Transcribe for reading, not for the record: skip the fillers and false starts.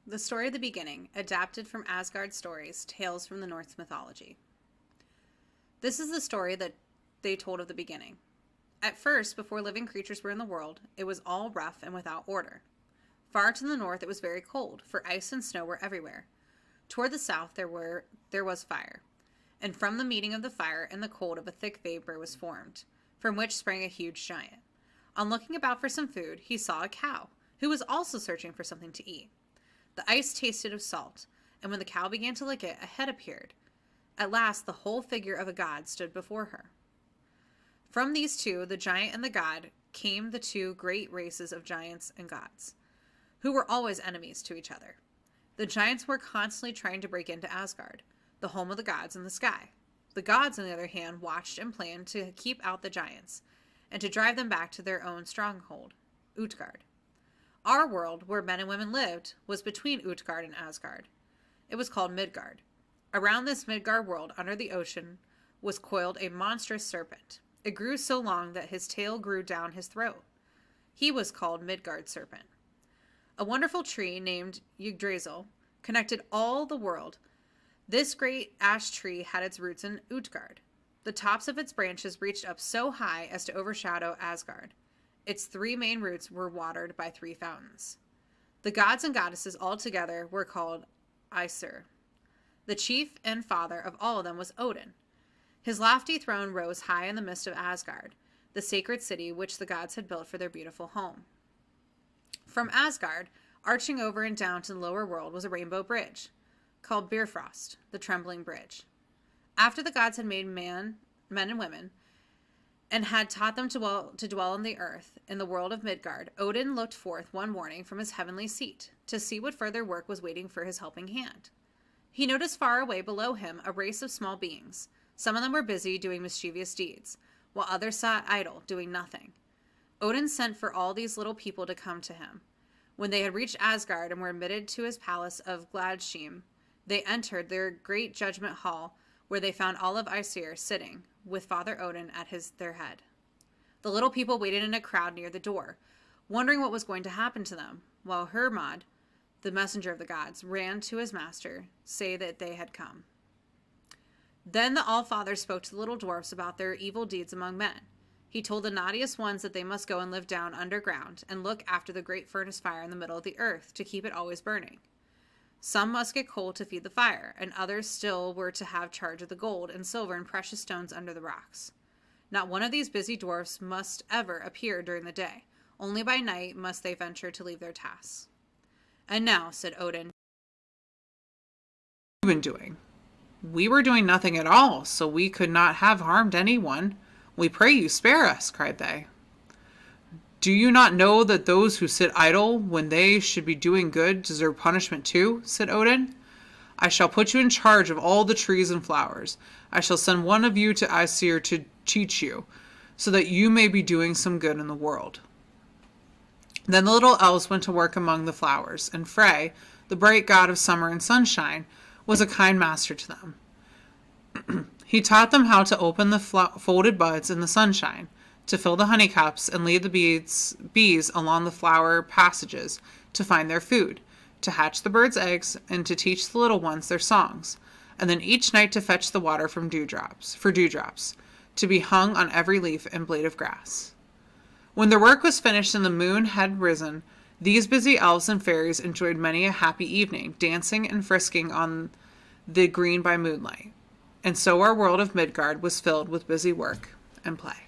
The Story of the Beginning, adapted from Asgard Stories, Tales from the Norse Mythology. This is the story that they told of the beginning. At first, before living creatures were in the world, it was all rough and without order. Far to the north it was very cold, for ice and snow were everywhere. Toward the south there was fire, and from the meeting of the fire and the cold of a thick vapor was formed, from which sprang a huge giant. On looking about for some food, he saw a cow, who was also searching for something to eat. The ice tasted of salt, and when the cow began to lick it, a head appeared. At last the whole figure of a god stood before her. From these two, the giant and the god, came the two great races of giants and gods, who were always enemies to each other. The giants were constantly trying to break into Asgard, the home of the gods in the sky. The gods, on the other hand, watched and planned to keep out the giants, and to drive them back to their own stronghold, Utgard. Our world, where men and women lived, was between Utgard and Asgard. It was called Midgard. Around this Midgard world, under the ocean, was coiled a monstrous serpent. It grew so long that his tail grew down his throat. He was called Midgard Serpent. A wonderful tree named Yggdrasil connected all the world. This great ash tree had its roots in Utgard. The tops of its branches reached up so high as to overshadow Asgard. Its three main roots were watered by three fountains. The gods and goddesses all together were called Aesir. The chief and father of all of them was Odin. His lofty throne rose high in the midst of Asgard, the sacred city which the gods had built for their beautiful home. From Asgard, arching over and down to the lower world, was a rainbow bridge, called Bifrost, the Trembling Bridge. After the gods had made men and women, and had taught them to dwell on the earth, in the world of Midgard, Odin looked forth one morning from his heavenly seat, to see what further work was waiting for his helping hand. He noticed far away below him a race of small beings. Some of them were busy doing mischievous deeds, while others sat idle, doing nothing. Odin sent for all these little people to come to him. When they had reached Asgard and were admitted to his palace of Gladsheim, they entered their great judgment hall, where they found all of Aesir sitting, with Father Odin at their head. The little people waited in a crowd near the door, wondering what was going to happen to them, while Hermod, the messenger of the gods, ran to his master, say that they had come. Then the All-Father spoke to the little dwarfs about their evil deeds among men. He told the naughtiest ones that they must go and live down underground and look after the great furnace fire in the middle of the earth to keep it always burning. Some must get coal to feed the fire, and others still were to have charge of the gold and silver and precious stones under the rocks. Not one of these busy dwarfs must ever appear during the day. Only by night must they venture to leave their tasks. And now, said Odin, "What have you been doing? We were doing nothing at all, so we could not have harmed anyone. We pray you spare us," cried they. "Do you not know that those who sit idle when they should be doing good deserve punishment too?" said Odin. "I shall put you in charge of all the trees and flowers. I shall send one of you to Aesir to teach you, so that you may be doing some good in the world." Then the little elves went to work among the flowers, and Frey, the bright god of summer and sunshine, was a kind master to them. He taught them how to open the folded buds in the sunshine, to fill the honey cups and lead the bees along the flower passages to find their food, to hatch the birds' eggs, and to teach the little ones their songs, and then each night to fetch the water for dewdrops, to be hung on every leaf and blade of grass. When their work was finished and the moon had risen, these busy elves and fairies enjoyed many a happy evening, dancing and frisking on the green by moonlight. And so our world of Midgard was filled with busy work and play.